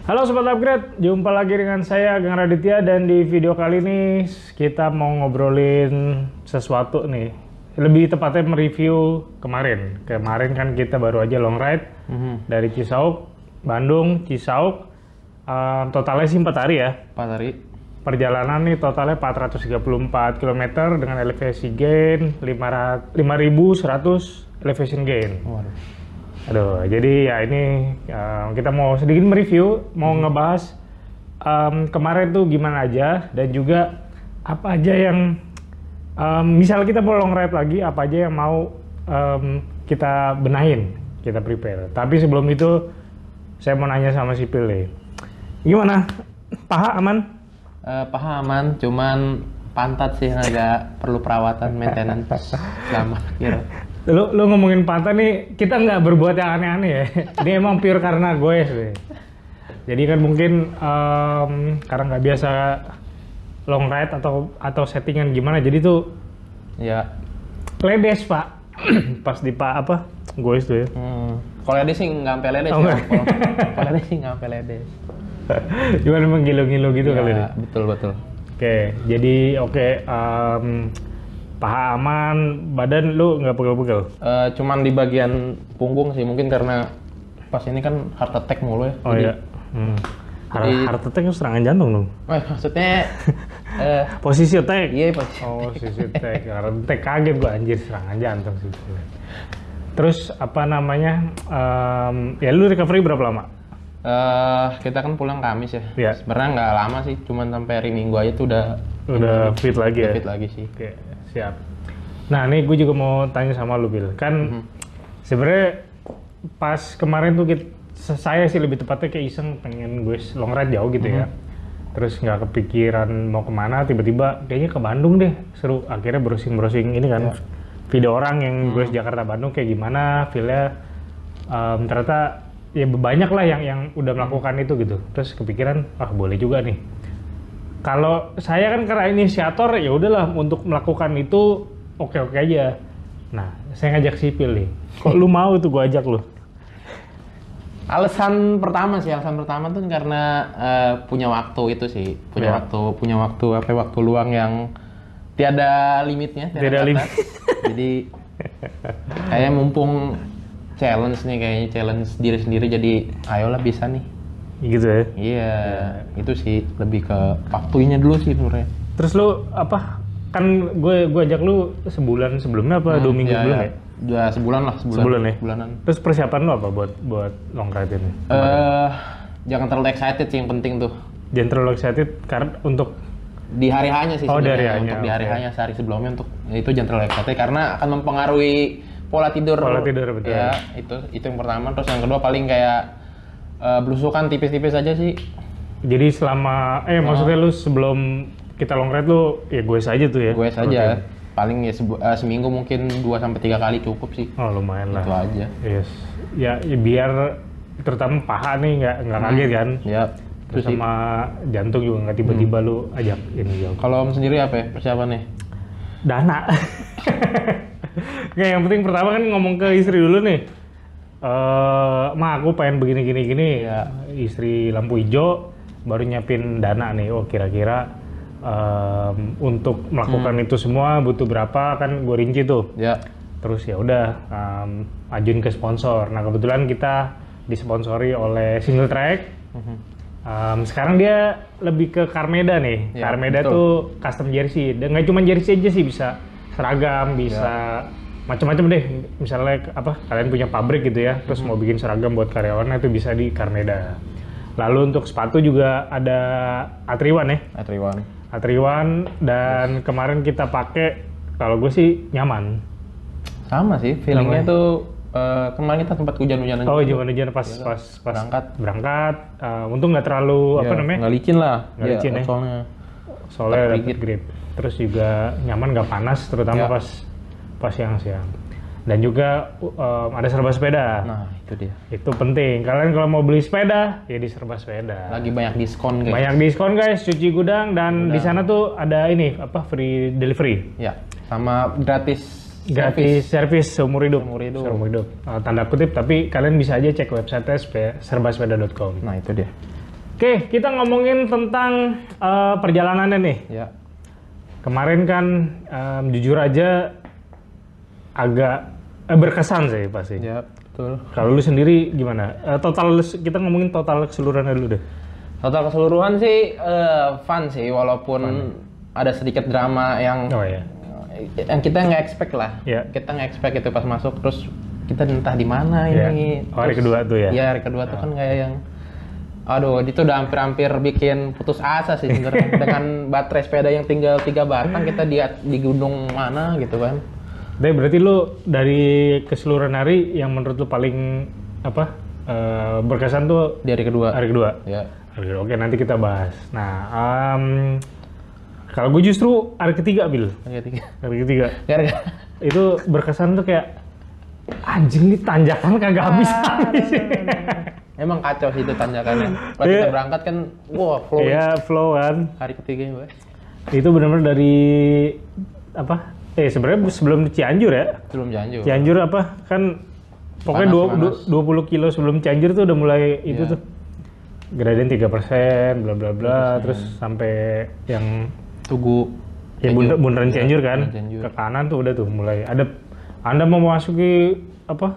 Halo Sobat Upgrade, jumpa lagi dengan saya Gang Raditya dan di video kali ini kita mau ngobrolin sesuatu nih. Lebih tepatnya mereview kemarin. Kemarin kan kita baru aja long ride dari Cisauk, Bandung, Cisauk. Totalnya sih 4 hari ya. 4 hari. Perjalanan nih totalnya 434 km dengan elevasi gain 5.100 elevation gain. Waduh. Aduh, jadi ya ini kita mau sedikit mereview, mau ngebahas kemarin tuh gimana aja dan juga apa aja yang misal kita mau long ride lagi, apa aja yang mau kita benahin, kita prepare. Tapi sebelum itu saya mau nanya sama si Pil nih, gimana? Paha aman? Paha aman, cuman pantat sih yang agak perlu perawatan maintenance selama kira. Lu ngomongin pantat nih, kita nggak berbuat yang aneh-aneh ya. Ini emang pure karena gue sih. Jadi kan mungkin karena nggak biasa long ride atau settingan gimana, jadi tuh Ya. ledes pak. Pas di apa goes tuh ya. Kalau ledes sih nggak sampai ledes Oh, ya. nggak. Kalau ledes sih nggak sampai ledes. Cuma emang gilo-gilo gitu kali ini. Ya, betul. Oke, jadi paha aman, badan lu nggak pegel-pegel? Cuman di bagian punggung sih, mungkin karena pas ini kan heart attack mulu ya. Oh iya. Heart attack itu serangan jantung dong. Maksudnya Posisi attack. iya pas. Oh, posisi attack. Heart attack kaget gua anjir, serangan jantung sih. Terus apa namanya? Ya lu recovery berapa lama? Kita kan pulang Kamis ya. Iya. Sebenarnya nggak lama sih, cuman sampai hari Minggu aja tuh udah Fit lagi ya? fit lagi sih. Oke, siap. Nah, nih gue juga mau tanya sama lu, Bil. Kan sebenarnya pas kemarin tuh saya sih lebih tepatnya kayak iseng pengen gue long ride jauh gitu ya. Terus nggak kepikiran mau kemana, tiba-tiba kayaknya ke Bandung deh, seru. Akhirnya browsing ini kan, video orang yang gue Jakarta Bandung kayak gimana, feel-nya ternyata ya banyak lah yang udah melakukan itu gitu. Terus kepikiran, boleh juga nih. Kalau saya kan karena inisiator, ya udahlah untuk melakukan itu oke-oke aja. Nah, saya ngajak si Pil nih. Kok lu mau tuh gue ajak lu? Alasan pertama tuh karena punya waktu itu sih, punya waktu luang yang tiada limitnya, Tiada limit. batas. Jadi kayak mumpung challenge diri sendiri, jadi ayolah bisa nih. Gitu ya. Iya, itu sih lebih ke waktunya dulu sih sebenarnya. Terus lu apa? Kan gue ajak lu sebulan sebelumnya apa 2 minggu sebelumnya? Udah sebulan lah. Sebulan ya? Sebulanan. Terus persiapan lu apa buat long ride ini? Jangan terlalu excited sih, yang penting tuh. Jangan terlalu excited karena untuk Di hari hanya sih Oh, di sebenarnya. hari hanya, Untuk di hari oke. hanya sehari sebelumnya, untuk itu jangan terlalu excited karena akan mempengaruhi pola tidur. Betul. Ya, itu yang pertama. Terus yang kedua paling kayak belusukan tipis-tipis aja sih. Jadi selama maksudnya lu sebelum kita long ride lu ya gue saja tuh ya. Gue saja. Oke. Paling ya seminggu mungkin 2-3 kali cukup sih. Oh, lumayan lah. Itu aja. Yes. Ya biar terutama paha nih nggak kaget kan. Ya. Terus Terus sama jantung juga nggak tiba-tiba lu ajak ini jauh. kalau Om sendiri apa ya persiapannya? Dana. Nggak, yang penting pertama kan ngomong ke istri dulu nih. Aku pengen begini. Ya. Istri lampu hijau, baru nyiapin dana nih. Oh kira-kira untuk melakukan itu semua butuh berapa, kan gue rinci tuh. Ya. Terus ya udah ajuin ke sponsor. Nah kebetulan kita disponsori oleh Single Track. Sekarang dia lebih ke Carmeda nih. Ya, Carmeda betul. tuh custom jersey. Dan nggak cuma jersey aja sih, bisa seragam, bisa macam-macam deh. Misalnya kalian punya pabrik gitu ya, terus mau bikin seragam buat karyawannya, itu bisa di Carmeda. Lalu untuk sepatu juga ada Atriwan ya. Atriwan dan kemarin kita pakai, kalau gue sih nyaman. Sama sih, feelingnya tuh kemarin kita sempat hujan-hujanan. Oh, hujan pas berangkat. Untung nggak terlalu nggak licin lah. Nggak licin ya. Soalnya dapet grip. Terus juga nyaman, nggak panas, terutama Ya. pas siang-siang. Dan juga ada serba sepeda. Nah, itu dia. Itu penting. Kalian kalau mau beli sepeda, ya di serba sepeda. Lagi banyak diskon guys. Banyak diskon guys, cuci gudang, dan di sana tuh ada ini free delivery. Ya, sama gratis Servis seumur hidup. Seumur hidup. Tanda kutip, tapi kalian bisa aja cek website serbasepeda.com. Nah, itu dia. Oke, kita ngomongin tentang perjalanannya nih. Ya. Kemarin kan jujur aja agak berkesan sih pasti. Ya, betul. Kalau lu sendiri gimana? Kita ngomongin total keseluruhannya dulu deh. Total keseluruhan sih fun sih, walaupun ada sedikit drama yang kita nggak expect lah. Yeah. Kita nggak expect itu pas masuk, terus kita entah di mana ini. Oh, hari kedua tuh ya? Iya, hari kedua tuh kan kayak yang aduh, itu udah hampir bikin putus asa sih sebenarnya. Dengan baterai sepeda yang tinggal 3 batang, kita di gunung mana gitu kan. Tapi berarti lu dari keseluruhan hari yang menurut lu paling berkesan tuh Di hari kedua. Hari kedua. Ya. Oke, nanti kita bahas. Nah, kalau gue justru hari ketiga, Bil. Hari ketiga. Gara-gara Itu berkesan tuh kayak anjing nih tanjakan kagak habis-habis. emang kacau sih itu tanjakannya. Pas kita berangkat kan, wah flow. Iya, flow kan. Hari ketiga ya, Bos. Itu benar-benar dari sebenarnya sebelum Cianjur ya. Belum Cianjur. Cianjur kan pokoknya Panas. 20 kilo sebelum Cianjur tuh udah mulai itu tuh. Gradien 3%, bla bla bla, terus sampai yang Tugu. ya bundaran Cianjur kan. Cianjur. Ke kanan tuh udah tuh mulai ada Anda mau memasuki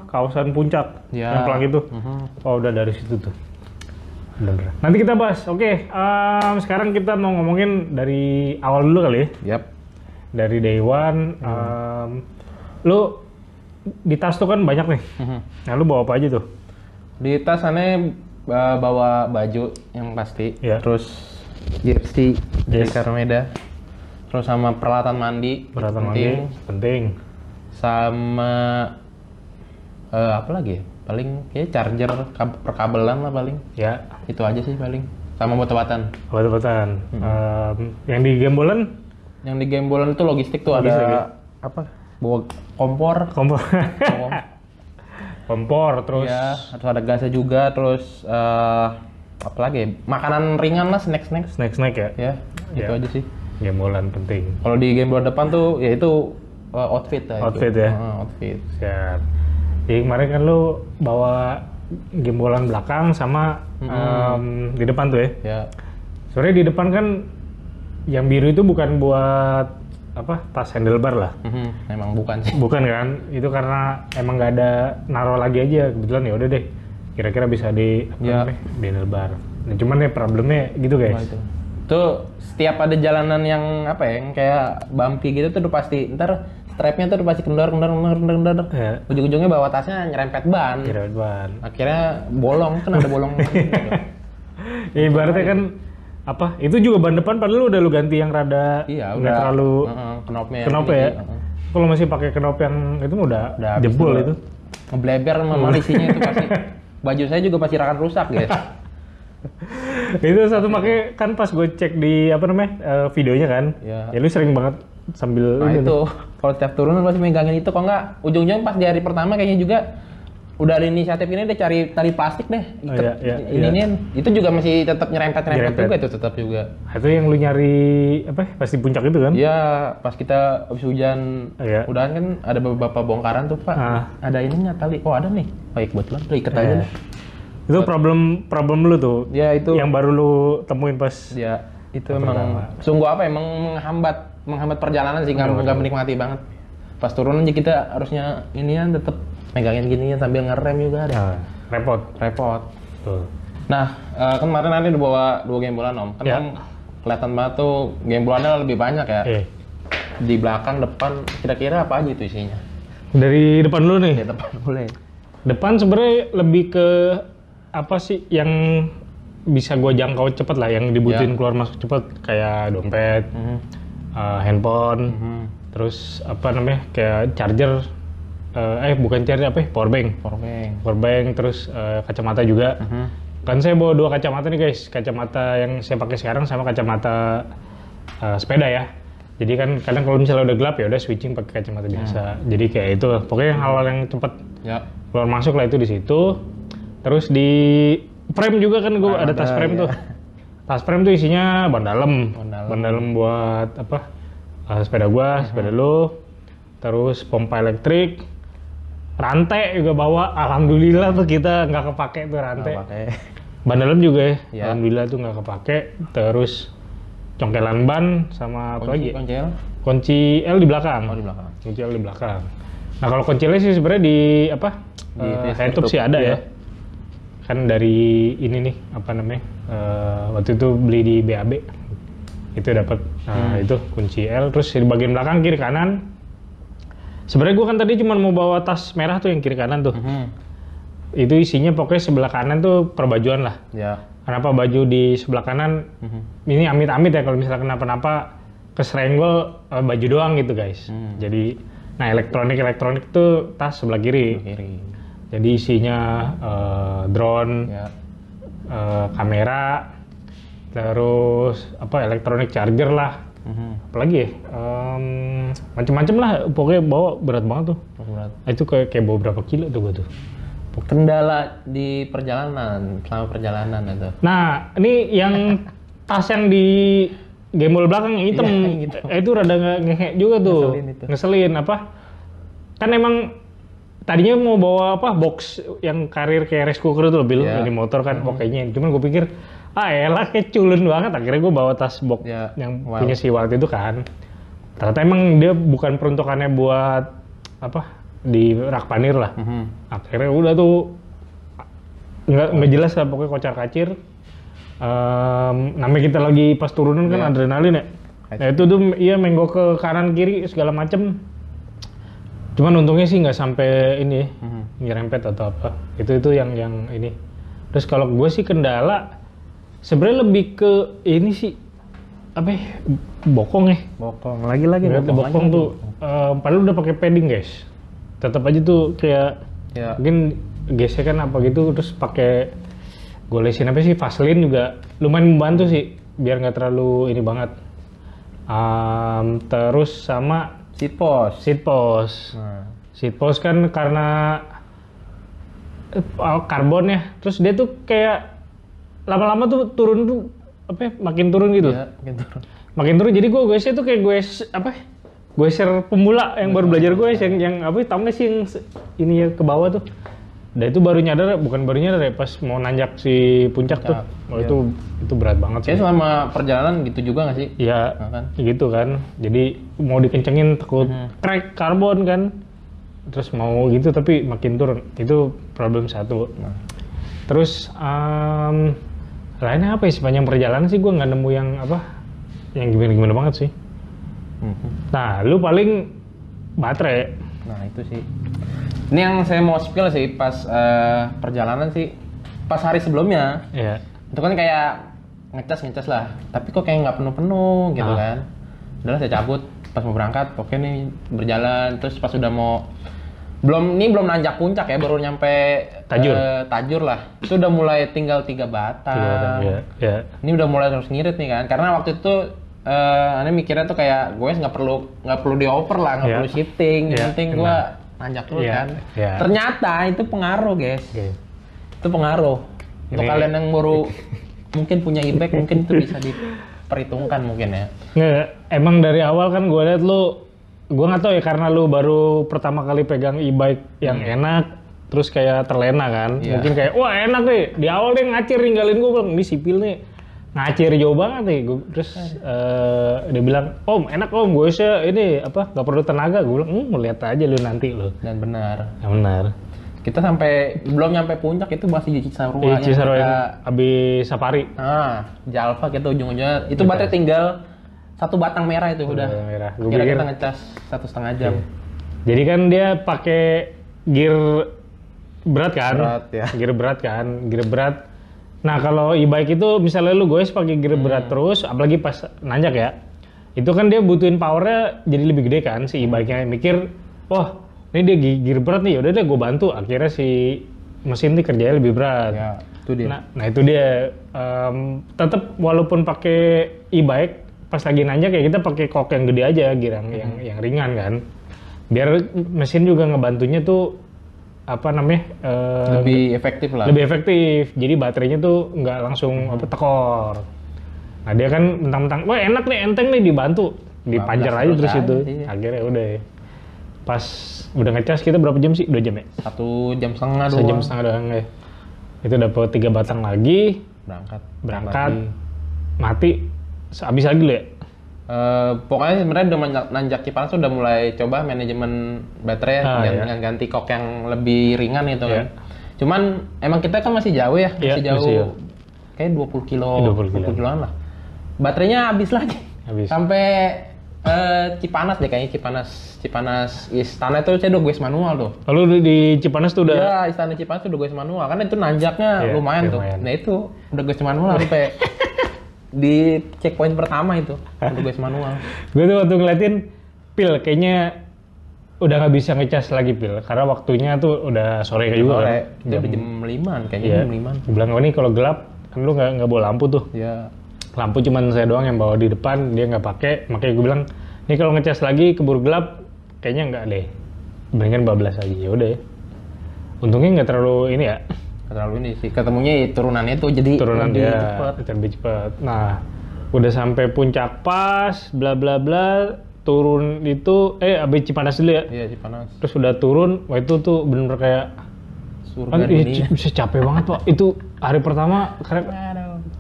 kawasan puncak Ya. yang pelang itu. Oh, udah dari situ tuh. Bener. Nanti kita bahas. Oke, sekarang kita mau ngomongin dari awal dulu kali ya. Yap. Dari day one, lu di tas tuh kan banyak nih. Nah, lu bawa apa aja tuh? Di tas aneh bawa baju yang pasti, Ya. terus jersey dari Yes. Carmeda, terus sama peralatan mandi, Peralatan penting. mandi, penting. Sama apa lagi ya? Paling kayak charger perkabelan lah paling. Ya, Itu aja sih paling. Sama obat-obatan. obat-obatan. Yang di Gembolan, Yang di Gembolan itu logistik tuh Logistik, ada ya? apa? Bawa kompor. kompor, kompor, terus Ya, terus ada gasnya juga, terus apa lagi ya? Makanan ringan lah, snack-snack. snack-snack ya. Ya, itu Ya. aja sih. Gembolan penting. Kalau di Gembolan depan tuh ya itu outfit lah. Outfit itu. ya? Outfit. Siap. Jadi kemarin kan lu bawa gembolan belakang sama di depan tuh ya. Ya. Sebenarnya di depan kan yang biru itu bukan buat tas handlebar lah. Emang bukan sih. Bukan kan? Itu karena emang nggak ada naruh lagi aja. Kebetulan ya udah deh. Kira-kira bisa di di handlebar. Nah, cuman ya problemnya gitu guys. Itu. Tuh setiap ada jalanan yang yang kayak bumpy gitu tuh udah pasti ntar strapnya tuh udah pasti kendor. Ya. Ujung-ujungnya bawa tasnya nyerempet ban. Kira ban. Akhirnya bolong, kan ada bolong. Gitu. Ya, ibaratnya kan itu juga ban depan padahal udah lu ganti yang rada Iya, nggak udah terlalu knopnya. knop ya. Kalau masih pakai knop yang itu mah udah Udah habis jebol dulu. itu. Ngebleber sama isinya itu pasti. Baju saya juga pasti akan rusak, guys. Itu satu makanya kan pas gue cek di videonya kan. Iya. Ya lu sering banget sambil Nah ini itu, kalau setiap turun pasti megangin itu, kalau nggak ujung-ujungnya pas di hari pertama kayaknya juga udah ada inisiatif ini deh cari tali plastik deh, iket itu juga masih tetap nyerempet juga itu tetap juga. Itu yang lu nyari pas di puncak itu kan? Iya, pas kita habis hujan, udahan kan ada beberapa bongkaran tuh Pak, ada ininya tali, oh ada nih, baik kebetulan, udah iket aja deh. Itu problem lu tuh, ya itu yang baru lu temuin pas ya itu emang sungguh emang menghambat perjalanan sih, nggak menikmati banget. Pas turun aja kita harusnya inian tetap megangin ginian sambil ngerem juga ada. Repot. Tuh. Nah, kemarin nanti udah bawa 2 gembolan Om. Kan Om kelihatan banget tuh gembolannya lebih banyak ya. Di belakang, depan, kira-kira apa aja itu isinya? Dari depan dulu nih. Di depan boleh. Depan sebenarnya lebih ke apa sih yang bisa gua jangkau cepet lah, yang dibutuhin keluar masuk cepet, kayak dompet, handphone, terus kayak charger, bukan charger power bank, terus kacamata juga. Kan saya bawa 2 kacamata nih guys, kacamata yang saya pakai sekarang sama kacamata sepeda ya. Jadi kan kadang kalau misalnya udah gelap ya udah switching pakai kacamata biasa. Jadi kayak itu, pokoknya hal-hal yang cepet keluar masuk lah itu di situ. Terus di frame juga kan gue ada tas frame tuh. Tas frame tuh isinya ban dalam buat sepeda gua, sepeda lu. Terus pompa elektrik, rantai juga bawa. Alhamdulillah tuh kita nggak kepake tuh rantai. Ban dalam juga ya, Ya. alhamdulillah tuh nggak kepake. Terus congkelan ban sama apa lagi? Kunci L? Kunci L di belakang. Oh, di belakang. Kunci L di belakang. Nah kalau kunci L sih sebenarnya di apa? Di head-up sih ada ya. Kan dari ini nih apa namanya? Waktu itu beli di BAB. Itu dapat itu kunci L. Terus di bagian belakang kiri kanan. Sebenarnya gue kan tadi cuma mau bawa tas merah tuh yang kiri kanan tuh. Itu isinya pokoknya sebelah kanan tuh perbajuan lah. Ya. Kenapa baju di sebelah kanan ini amit-amit ya kalau misalnya kenapa-napa keserenggol baju doang gitu guys. Jadi nah elektronik tuh tas sebelah kiri. Jadi isinya drone, kamera, terus apa elektronik charger lah. Apalagi ya macem-macem lah pokoknya bawa berat banget tuh. Berat. Itu kayak bawa berapa kilo tuh gua tuh. Kendala di perjalanan, selama perjalanan itu. Nah, ini yang tas yang di gembol belakang yang hitam, gitu. Itu rada ngehe juga tuh. Ngeselin apa? Kan emang tadinya mau bawa apa box yang karir kayak rice cooker tuh Bil, di motor kan kayaknya. Cuman gue pikir, elah kayak culun banget. Akhirnya gue bawa tas box yang punya si Wild itu kan. Ternyata emang dia bukan peruntukannya buat apa? Di rak panir lah. Akhirnya udah tuh nggak jelas lah pokoknya kocar kacir. Namanya kita lagi pas turunan kan adrenalin ya. Nah itu tuh iya menggok ke kanan kiri segala macem. Cuman untungnya sih nggak sampai ini nyerempet atau apa. Itu yang ini. Terus kalau gue sih kendala sebenarnya lebih ke ini sih apa ya? Bokong ya. Bokong lagi bokong tuh. Padahal udah pakai padding guys. Tetap aja tuh kayak mungkin gesekan apa gitu terus pakai golesin apa sih Vaseline juga lumayan membantu sih biar nggak terlalu ini banget. Terus sama seat post. Seat post kan karena karbon ya. Terus dia tuh kayak lama-lama tuh turun tuh apa ya, makin turun gitu. Iya, Makin turun jadi gue tuh kayak gue share pemula yang baru belajar gue yang apa tau nggak sih yang ini ya ke bawah tuh. Dan itu baru nyadar ya pas mau nanjak si puncak tuh. Itu berat banget sih. Kayaknya selama perjalanan gitu juga nggak sih? Iya, gitu kan. Jadi mau dikencengin takut crack karbon kan. Terus mau gitu tapi makin turun. Itu problem satu. Terus lainnya apa ya sepanjang perjalanan sih gue nggak nemu yang apa yang gimana banget sih. Nah, lu paling baterai. Nah, itu sih. Ini yang saya mau spill sih pas perjalanan sih. Pas hari sebelumnya. Iya. Itu kan kayak ngecas lah. Tapi kok kayak nggak penuh-penuh gitu kan. Udahlah saya cabut pas mau berangkat. Oke nih berjalan. Terus pas udah mau belum nanjak puncak ya, baru nyampe Tajur lah. Itu udah mulai tinggal 3 batang. Iya. Ini udah mulai harus ngirit nih kan. Karena waktu itu aneh mikirnya tuh kayak gue nggak perlu dioper lah, nggak perlu shifting, yang penting gue nanjak dulu kan. Ternyata itu pengaruh guys, itu pengaruh. Untuk kalian yang baru mungkin punya e-bike mungkin itu bisa diperhitungkan mungkin ya. Nggak, emang dari awal kan gue liat gue nggak tahu ya karena lu baru pertama kali pegang e-bike yang enak, terus kayak terlena kan, mungkin kayak wah enak nih, di awal dia ngacir ninggalin gue bilang, ini sipil nih. Ngacir jauh banget nih, terus dia bilang, om enak om, gue sih ini apa nggak perlu tenaga, gue bilang, lihat aja lu nanti lu. Dan benar. Ya benar. Kita belum nyampe puncak itu masih di Cisarua. Cisarua yang habis safari. Jalva gitu ujung-ujungnya. Itu baterai tinggal 1 batang merah itu udah. Merah. Kira kita ngecas 1,5 jam. Jadi kan dia pakai gear berat kan? Gear berat. Nah kalau e-bike itu misalnya lu goes pakai gear berat terus, apalagi pas nanjak ya, itu kan dia butuhin powernya jadi lebih gede kan si e-bike-nya. Mikir, wah ini dia gear berat nih, yaudah deh gue bantu. Akhirnya si mesin nih kerjanya lebih berat. Ya, itu dia. Nah itu dia. Tetap walaupun pakai e-bike, pas lagi nanjak ya kita pakai kok yang gede aja, gear yang ringan kan. Biar mesin juga ngebantunya tuh apa namanya lebih efektif lah. Lebih efektif. Jadi baterainya tuh nggak langsung tekor. Nah dia kan mentang-mentang, wah enak nih, enteng nih, dibantu, dipanjar aja terus itu. Iya. Akhirnya udah. Pas udah ngecas kita berapa jam sih? 2 jam ya? 1,5 jam doang. 1,5 jam doang ya. Itu dapat 3 batang lagi, berangkat mati, habis lagi ya. Pokoknya sebenarnya udah nanjak Cipanas tuh udah mulai coba manajemen baterai dengan ganti kok yang lebih ringan itu kan. Cuman emang kita kan masih jauh ya, masih jauh. Kayak 20 kiloan lah. Baterainya habis lagi. Sampai Cipanas deh kayaknya, Cipanas Istana itu saya udah goes manual tuh. Lalu di Cipanas tuh udah? Iya, Istana Cipanas tuh udah goes manual, kan itu nanjaknya lumayan tuh. Nah itu udah goes manual sampai di checkpoint pertama itu udah goes manual. Gue tuh waktu ngeliatin Pil kayaknya udah nggak bisa ngecas lagi Pil, karena waktunya tuh udah sore juga kan. Itu udah jam 5-an kayaknya, jam 5-an. Gue bilang, oh ini kalau gelap kan lu nggak bawa lampu tuh. Iya. Lampu cuman saya doang yang bawa di depan, dia nggak pakai. Makanya gue bilang, ini kalau ngecas lagi keburu gelap, kayaknya nggak deh. Mendingan 12 aja, ya udah. Untungnya nggak terlalu ini ya. Nggak terlalu ini sih. Ketemunya turunannya tuh jadi lebih cepat. Nah, udah sampai puncak pas, bla bla bla. Turun itu, abis Cipanas dulu ya. Iya Cipanas. Terus udah turun, wah itu tuh bener-bener kayak surga dunia. Bisa capek banget Pak. Itu hari pertama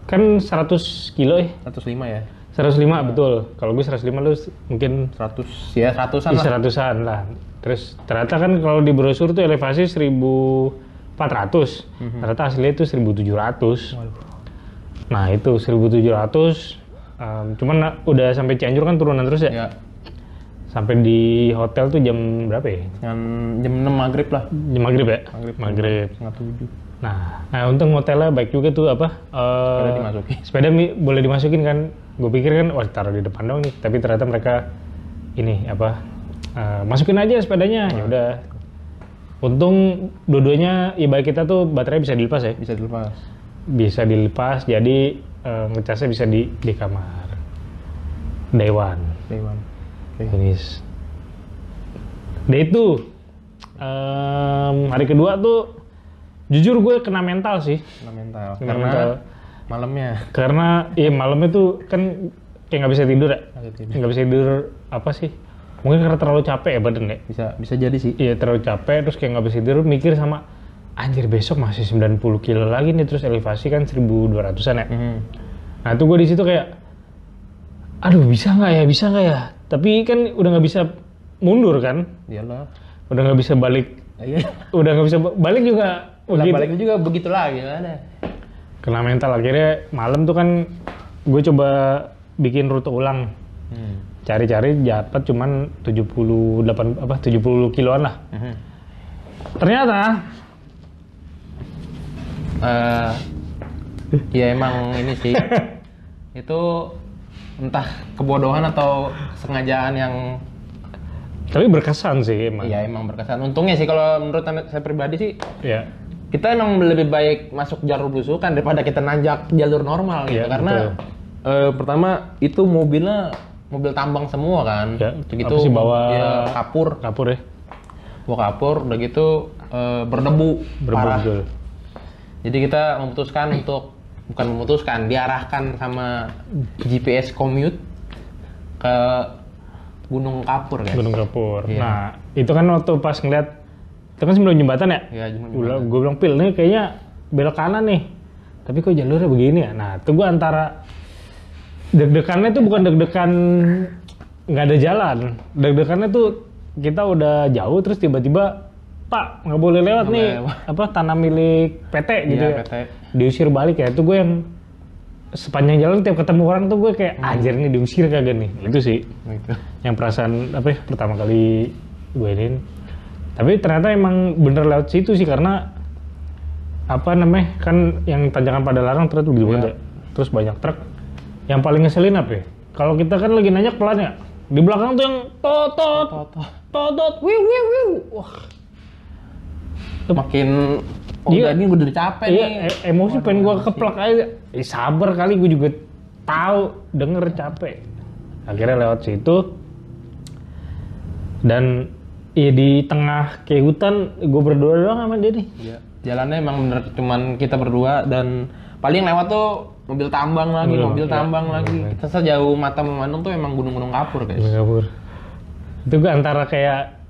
kan 100 kilo 105 ya? 105 betul. Kalau gue 105 lu mungkin 100 ya 100-an lah. 100-an lah. Terus ternyata kan kalau di brosur tuh elevasi 1400. Ternyata aslinya itu 1700. Nah, itu 1700 cuman udah sampai Cianjur kan turunan terus ya? Iya. Sampai di hotel tuh jam berapa ya? Jam 6 maghrib lah. Jam maghrib ya? Maghrib. Setengah 7. Nah, untung hotelnya baik juga tuh sepeda dimasukin. Sepeda boleh dimasukin kan? Gue pikir kan, wah taruh di depan dong nih. Tapi ternyata mereka ini masukin aja sepedanya. Ya udah. Untung dua-duanya e-bike kita tuh baterai bisa dilepas ya? Bisa dilepas. Jadi ngecasnya bisa di kamar. Day one. Finish. Day 2. Hari kedua tuh jujur gue kena mental sih. Karena malamnya. Karena malamnya tuh kan kayak nggak bisa tidur ya. Nggak bisa tidur apa sih? Mungkin karena terlalu capek ya badan ya. Bisa jadi sih. Iya terlalu capek terus kayak nggak bisa tidur, mikir sama anjir besok masih 90 kilo lagi nih, terus elevasi kan 1200-an ya. Nah itu gue di situ kayak aduh bisa nggak ya? Tapi kan udah nggak bisa mundur kan? Iyalah. Udah nggak bisa balik. Udah nggak bisa balik juga. Balik juga begitu lagi gimana? Kena mental. Akhirnya malam tuh kan gue coba bikin rute ulang. Cari-cari dapat cuman 70 kiloan lah. Ternyata ya emang ini sih itu entah kebodohan atau kesengajaan yang tapi berkesan sih emang. Iya emang berkesan. Untungnya sih kalau menurut saya pribadi sih. Iya. Kita emang lebih baik masuk jalur belusukan daripada kita nanjak jalur normal gitu. Karena pertama itu mobil tambang semua kan. Ya, gitu sih bawa kapur ya. Bawa kapur udah gitu berdebu parah. Betul. Jadi kita diarahkan sama GPS commute ke Gunung Kapur guys. Gunung Kapur. Iya. Nah, itu kan waktu pas ngeliat itu kan sebelum jembatan ya? Iya, jembatan. Gue bilang, Pil, nih kayaknya belok kanan nih. Tapi kok jalurnya begini ya? Nah, itu gue antara deg-degannya tuh bukan deg-degan nggak ada jalan. Deg-degannya tuh kita udah jauh terus tiba-tiba, Pak, nggak boleh lewat nih. Tanah milik PT gitu ya. PT. Diusir balik ya. Itu gue yang sepanjang jalan tiap ketemu orang tuh gue kayak anjir nih diusir kagak nih. Itu sih. Yang perasaan pertama kali gue ini. Tapi ternyata emang bener lewat situ sih karena kan yang tanjakan pada larang ternyata begitu banget ya. Terus banyak truk. Yang paling ngeselin apa ya? Kalau kita kan lagi nanjak pelan ya. Di belakang tuh yang totot wiu. Wah. Makin ini gue udah capek nih. Emosi pengen gue keplak aja. Sabar kali, gue juga tahu denger capek. Akhirnya lewat situ. Dan di tengah kayak hutan, gue berdua doang sama dia nih. Iya. Jalannya emang bener cuman kita berdua dan paling lewat tuh mobil tambang lagi. Kita sejauh mata memandang tuh emang gunung-gunung kapur guys. Gunung kapur. Itu gue antara kayak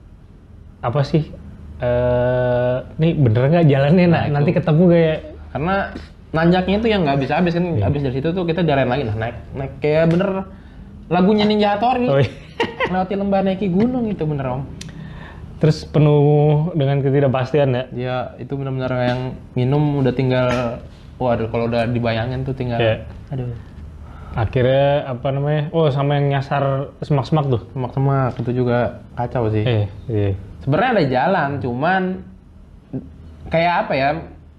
apa sih? Nih bener nggak jalannya? Nanti ketemu kayak Karena nanjaknya itu yang nggak habis-habis kan, habis dari situ tuh kita jalan lagi, nah naik kayak bener lagunya Ninja Hattori. Oh, iya. Melewati lembah naiki gunung itu bener Om. Terus penuh dengan ketidakpastian ya? Ya itu benar-benar yang minum udah tinggal, waduh kalau udah dibayangin tuh tinggal, aduh. Akhirnya apa namanya? Oh sama yang nyasar semak-semak tuh? Semak-semak itu juga kacau sih. Iya. Sebenarnya ada jalan, cuman kayak apa ya?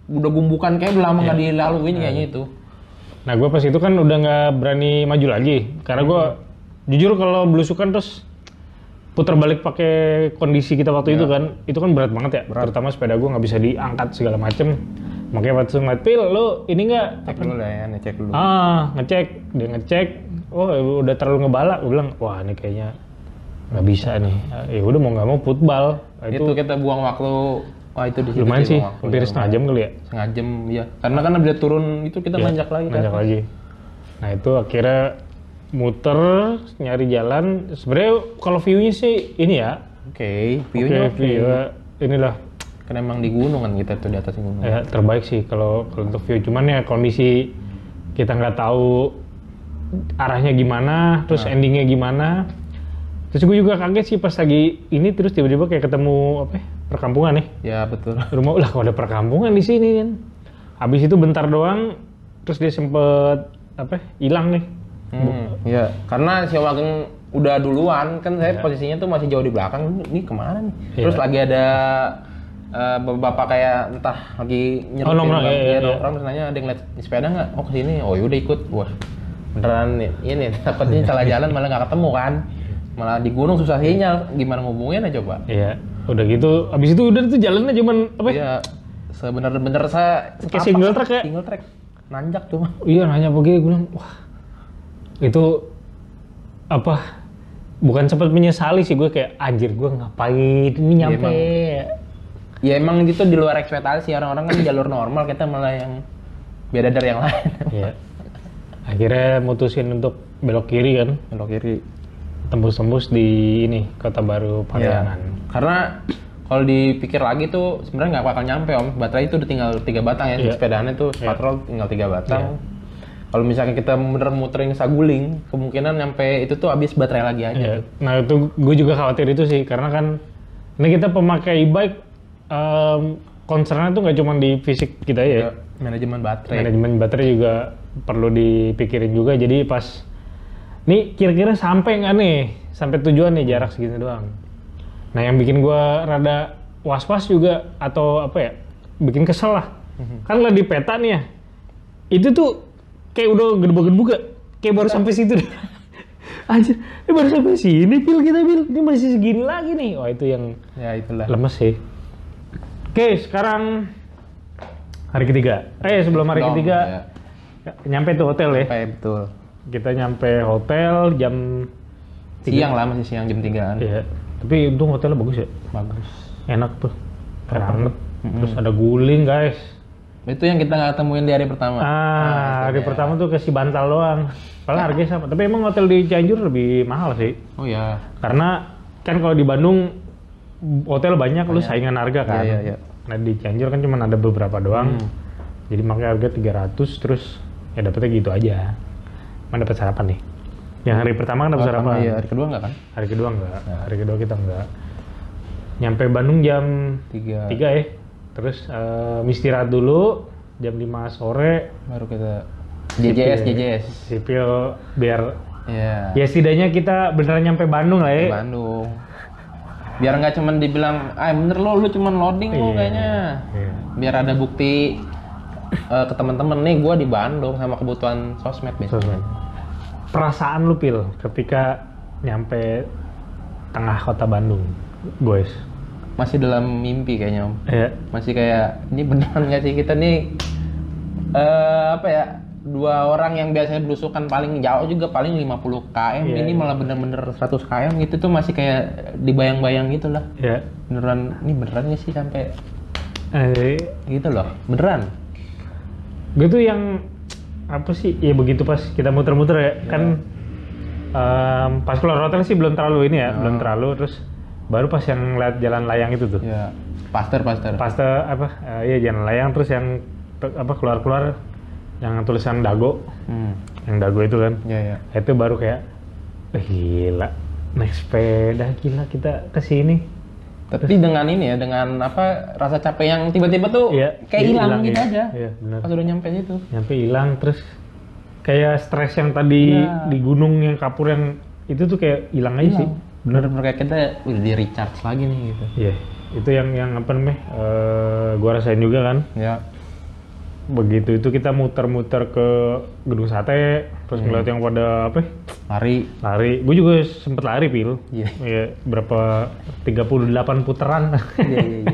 Udah gumbukan kayak udah lama nggak dilaluin kayaknya itu. Nah gue pas itu kan udah nggak berani maju lagi, karena gue jujur kalau belusukan terus putar balik pakai kondisi kita waktu itu kan berat banget ya, terutama sepeda gue nggak bisa diangkat segala macem. Makanya waktu ngeliat Pil, lo ini nggak? Cek dulu lah ya, ngecek dulu. Ngecek, dia ngecek, oh udah terlalu ngebala, gue bilang wah ini kayaknya nggak bisa nih. Ya udah mau nggak mau putbal. Itu kita buang waktu. Wah itu di situ lumayan sih, hampir setengah jam kali ya? Setengah jam ya, karena kan abis turun itu kita nanjak lagi kan? Nanjak lagi. Nah itu akhirnya muter, nyari jalan. Sebenarnya kalau view-nya sih ini ya. View-nya inilah. Kan emang di gunung kan kita tuh di atas gunung. Ya terbaik sih kalau untuk view. Cuman ya kondisi kita nggak tahu arahnya gimana, terus endingnya gimana. Terus gue juga kaget sih pas lagi ini terus tiba-tiba kayak ketemu perkampungan nih. Ya betul. Rumah lah kalau ada perkampungan di sini kan. Habis itu bentar doang, terus dia sempet hilang nih. Iya, karena si Om Ageng udah duluan kan saya posisinya tuh masih jauh di belakang. Ini kemana nih? Terus lagi ada bapak kayak entah lagi nyerutin nongkrong, terus nanya ada yang lihat sepeda nggak? Oh kesini. Oh yaudah ikut. Wah beneran nih, ini dapetnya salah jalan malah nggak ketemu kan. Malah di gunung susah sinyal, gimana ngubunginnya coba? Iya, udah gitu, abis itu udah tuh jalannya cuman Iya, sebener-bener saya kayak single track ya? Single track, nanjak cuma. Iya, nanya begini, gue bilang, wah itu bukan sempat menyesali sih gue kayak anjir gue ngapain ini nyampe. Ya emang gitu di luar ekspektasi, orang-orang kan jalur normal, kita malah yang beda dari yang lain. Iya. Akhirnya mutusin untuk belok kiri kan? Belok kiri. Tembus-tembus di ini Kota Baru Parianan. Karena kalau dipikir lagi tuh sebenarnya nggak bakal nyampe Om. Baterai itu udah tinggal 3 batang ya. Sepedaannya tuh patrol tinggal 3 batang. Kalau misalnya kita bener muterin Saguling, kemungkinan nyampe itu tuh habis baterai lagi aja. Nah itu gue juga khawatir itu sih, karena kan ini kita pemakai e-bike, concernnya tuh nggak cuma di fisik kita ya. Manajemen baterai. Manajemen baterai juga perlu dipikirin juga. Jadi pas nih kira-kira sampai nggak nih, sampai tujuan nih jarak segini doang. Nah yang bikin gue rada was-was juga atau bikin kesel lah. Kan lah di peta nih ya, itu tuh kayak udah gedebuk-gedebuk kayak baru sampai situ deh. Anjir, ini baru sampai sini Pil kita Pil, ini masih segini lagi nih. Wah itu yang lemes sih. Oke, sekarang hari ketiga. Sebelum hari ketiga nyampe tuh hotel ya. Betul. Kita nyampe hotel jam 3. Siang lah, masih siang jam 3-an. Iya. Tapi untung hotelnya bagus ya. Bagus. Enak tuh. Keren. Terus ada guling guys. Itu yang kita nggak temuin di hari pertama. Hari pertama tuh kasih bantal doang. Padahal harganya sama. Tapi emang hotel di Cianjur lebih mahal sih. Oh iya. Karena kan kalau di Bandung hotel banyak, lu saingan harga kan. Iya. Nah di Cianjur kan cuma ada beberapa doang. Jadi makanya harga 300 terus ya dapetnya gitu aja. Mana dapat sarapan nih? Yang hari pertama kan dapat sarapan. Iya, hari kedua nggak kan? Hari kedua nggak. Hari kedua kita nggak. Nyampe Bandung jam 3 ya. Terus istirahat dulu jam 5 sore. Baru kita JJS. Sipil biar ya setidaknya kita beneran nyampe Bandung lah ya. Bandung. Biar nggak cuman dibilang, bener lu cuman loading lo kayaknya. Biar ada bukti ke teman-teman nih, gue di Bandung sama kebutuhan sosmed biasanya. Perasaan lu Pil ketika nyampe tengah kota Bandung, guys? Masih dalam mimpi kayaknya Om. Iya. Masih kayak ini beneran nggak sih kita nih dua orang yang biasanya belusukan paling jauh juga paling 50 km, ini malah bener-bener 100 km gitu tuh masih kayak dibayang-bayang gitu lah. Iya. Beneran, ini beneran nggak sih sampai gitu loh, beneran. Gue tuh yang ya begitu pas kita muter-muter ya. Kan pas keluar hotel sih belum terlalu ini ya, belum terlalu, terus baru pas yang lihat jalan layang itu tuh. Iya. Paster. Iya jalan layang, terus yang keluar yang tulisan Dago. Yang Dago itu kan. Iya. Itu baru kayak gila, naik sepeda gila kita ke sini. Tapi dengan ini ya, dengan apa rasa capek yang tiba-tiba tuh kayak hilang gitu aja. Iya, benar. Pas udah nyampe situ. Nyampe hilang, terus kayak stres yang tadi di gunung yang kapur yang itu tuh kayak hilang aja sih. Bener-bener kayak kita udah di recharge lagi nih gitu. Iya, itu yang apa namanya? Gua rasain juga kan. Ya. Begitu itu kita muter-muter ke Gedung Sate, terus ngeliat yang pada apa? Lari. Gue juga sempet lari, Pil. Iya. Berapa 38 putaran. Iya.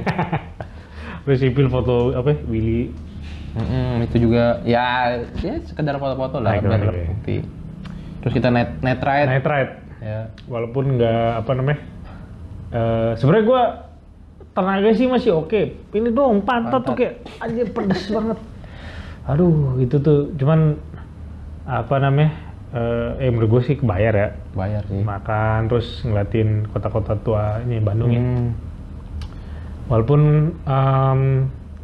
Terus Pil foto apa? Willy. Itu juga ya sekedar foto-foto lah biar bukti. Terus kita night ride. Ya. Walaupun nggak apa namanya? Sebenarnya gue tenaga sih masih oke. Ini doang pantat tuh kayak anjir pedes banget. Aduh, itu tuh cuman apa namanya? Menurut gue sih kebayar ya. Bayar sih. Makan terus ngeliatin kota-kota tua ini Bandung ya. Walaupun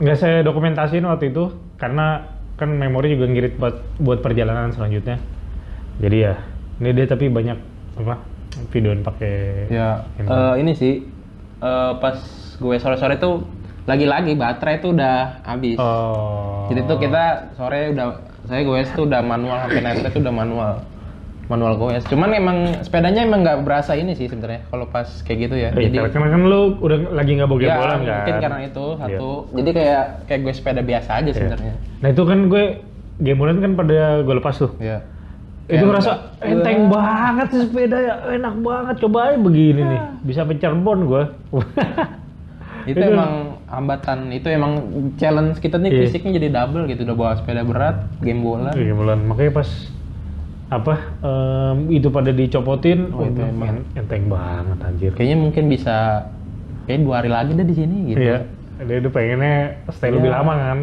nggak saya dokumentasiin waktu itu karena kan memori juga ngirit buat perjalanan selanjutnya. Jadi ya, ini dia tapi banyak apa videoin pakai. Ya, ini sih pas gue sore-sore tuh lagi-lagi baterai tuh udah habis. Jadi tuh kita sore saya goes tuh udah manual sampai night tuh udah manual goes. Cuman emang sepedanya emang nggak berasa ini sih sebenarnya kalau pas kayak gitu ya. Jadi karena kan lu udah lagi nggak bola-bola kan. Mungkin karena itu satu. Jadi kayak gue sepeda biasa aja sebenarnya. Nah itu kan gue game-bolan kan pada gue lepas tuh. Iya. Itu ngerasa enteng banget sih sepeda ya, enak banget, coba aja begini nih, bisa Cirebon gue. Itu emang hambatan, itu emang challenge kita nih fisiknya jadi double gitu, udah bawa sepeda berat, game bola. Makanya pas itu pada dicopotin, itu emang enteng banget anjir. Kayaknya mungkin bisa, kayak 2 hari lagi deh di sini gitu. Iya, dia udah pengennya stay lebih lama kan.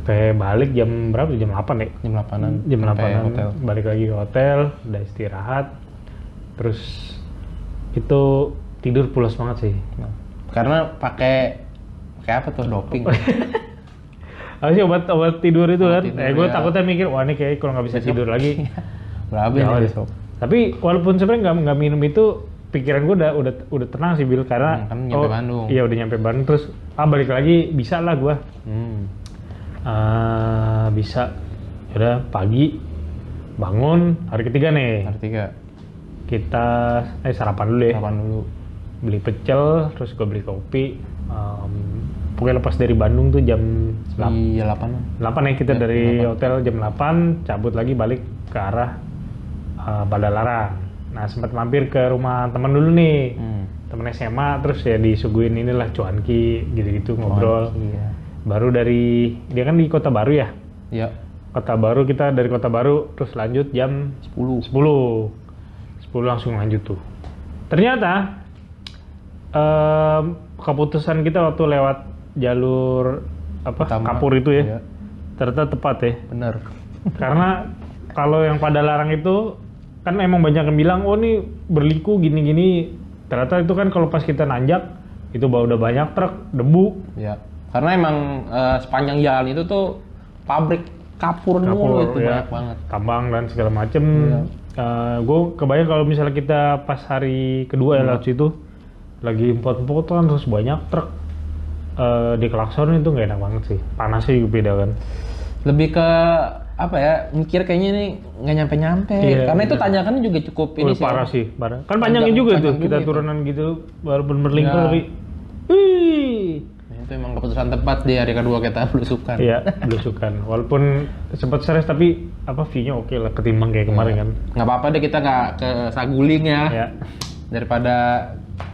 Balik jam berapa? Jam 8 ya? Jam 8-an. Jam 8-an hotel. Balik lagi ke hotel, udah istirahat. Terus itu tidur pulas banget sih. Nah, karena pakai apa tuh doping. Apa sih obat tidur itu kan? Gue takutnya mikir, wah ini kayak kalau nggak bisa tidur lagi. Berapa ya besok? Tapi walaupun sebenarnya nggak minum itu, pikiran gue udah tenang sih Bil, karena kan nyampe Bandung. Iya udah nyampe Bandung, terus balik lagi bisa lah gue. Bisa. Udah pagi bangun hari ketiga nih. Kita sarapan dulu deh. Beli pecel, terus gue beli kopi. Pokoknya lepas dari Bandung tuh jam 8 ya kita dari hotel jam 8, cabut lagi balik ke arah Padalarang. Nah sempat mampir ke rumah teman dulu nih, temen SMA, terus ya disuguhin inilah cuanki gitu-gitu ngobrol. Baru dari, dia kan di Kota Baru ya? Iya. Kota Baru, kita dari Kota Baru terus lanjut jam 10 langsung lanjut tuh. Ternyata keputusan kita waktu lewat jalur Kapur itu ya, ternyata tepat ya. Bener. Karena kalau yang Padalarang itu kan emang banyak yang bilang, oh ini berliku gini-gini. Ternyata itu kan kalau pas kita nanjak itu udah banyak truk debu. Ya. Karena emang sepanjang jalan itu tuh pabrik kapur mulu itu banyak banget. Tambang dan segala macem. Gue kebayang kalau misalnya kita pas hari kedua ya lewat situ lagi empot-empotan terus banyak truk di klakson, itu nggak enak banget sih. Panasnya juga beda kan. Lebih ke apa ya, mikir kayaknya nih nggak nyampe-nyampe. Karena itu tanjakannya juga cukup ini sih. Parah sih, parah. Kan panjangnya juga tuh, kita turunan gitu walaupun berlingkar tapi itu emang keputusan tepat di hari kedua kita belusukan. Iya, belusukan. Walaupun sempat stres tapi view-nya oke lah ketimbang kayak kemarin kan. Nggak apa-apa deh kita nggak ke Saguling ya. Daripada